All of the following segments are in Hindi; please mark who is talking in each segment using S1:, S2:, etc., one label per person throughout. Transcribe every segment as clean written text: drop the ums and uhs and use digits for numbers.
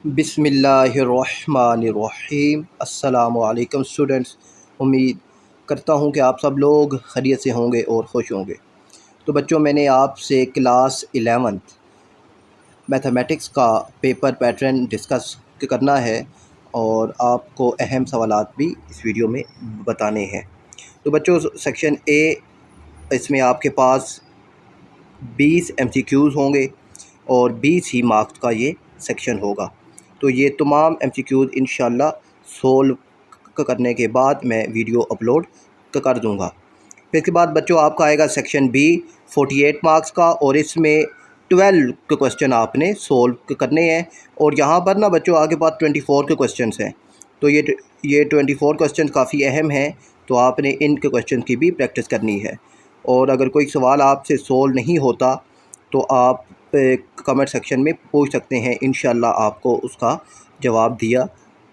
S1: बिस्मिल्लाहिर्रहमानिर्रहीम। अस्सलामुअलैकुम स्टूडेंट्स। उम्मीद करता हूँ कि आप सब लोग खैरियत से होंगे और खुश होंगे। तो बच्चों, मैंने आपसे क्लास 11th मैथमेटिक्स का पेपर पैटर्न डिस्कस करना है और आपको अहम सवालात भी इस वीडियो में बताने हैं। तो बच्चों, सेक्शन ए, इसमें आपके पास 20 MCQs होंगे और 20 ही मार्क्स का ये सेक्शन होगा। तो ये तमाम MCQs इंशाल्लाह सोल्व करने के बाद मैं वीडियो अपलोड कर दूंगा। फिर इसके बाद बच्चों आपका आएगा सेक्शन बी 48 मार्क्स का, और इसमें 12 के क्वेश्चन आपने सोल्व करने हैं। और यहाँ पर ना बच्चों आपके पास 24 के क्वेश्चन हैं। तो ये 24 क्वेश्चन काफ़ी अहम हैं, तो आपने इनके क्वेश्चन की भी प्रैक्टिस करनी है। और अगर कोई सवाल आपसे सोल्व नहीं होता तो आप कमेंट सेक्शन में पूछ सकते हैं, इंशाल्लाह आपको उसका जवाब दिया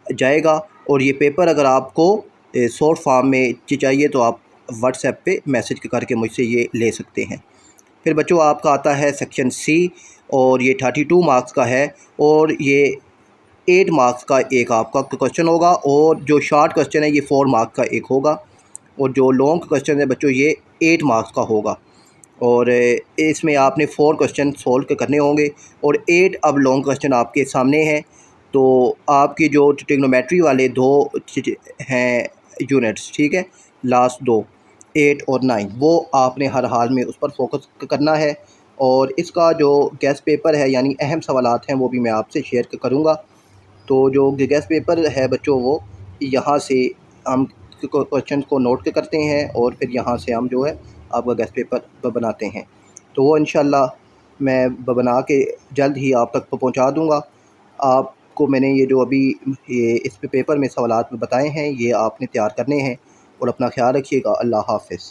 S1: जाएगा। और ये पेपर अगर आपको शॉर्ट फॉर्म में चाहिए तो आप व्हाट्सएप पे मैसेज करके मुझसे ये ले सकते हैं। फिर बच्चों आपका आता है सेक्शन सी, और ये 32 मार्क्स का है, और ये 8 मार्क्स का एक आपका क्वेश्चन होगा, और जो शॉर्ट क्वेश्चन है ये 4 मार्क्स का एक होगा, और जो लॉन्ग क्वेश्चन है बच्चों ये 8 मार्क्स का होगा। और इसमें आपने 4 क्वेश्चन सोल्व करने होंगे और 8 अब लॉन्ग क्वेश्चन आपके सामने हैं। तो आपकी जो ट्रिग्नोमेट्री वाले 2 हैं यूनिट्स, ठीक है, लास्ट 2 8 और 9, वो आपने हर हाल में उस पर फोकस करना है। और इसका जो गेस्ट पेपर है यानी अहम सवालात हैं वो भी मैं आपसे शेयर करूँगा। तो जो गेस्ट पेपर है बच्चों, वो यहाँ से हम क्वेश्चन को नोट करते हैं और फिर यहाँ से हम जो है आपका गेस्ट पेपर बनाते हैं। तो वो इंशाल्लाह मैं बना के जल्द ही आप तक पहुँचा दूँगा। आपको मैंने ये जो अभी ये इस पेपर में सवालात बताए हैं ये आपने तैयार करने हैं। और अपना ख्याल रखिएगा। अल्लाह हाफ़िज़।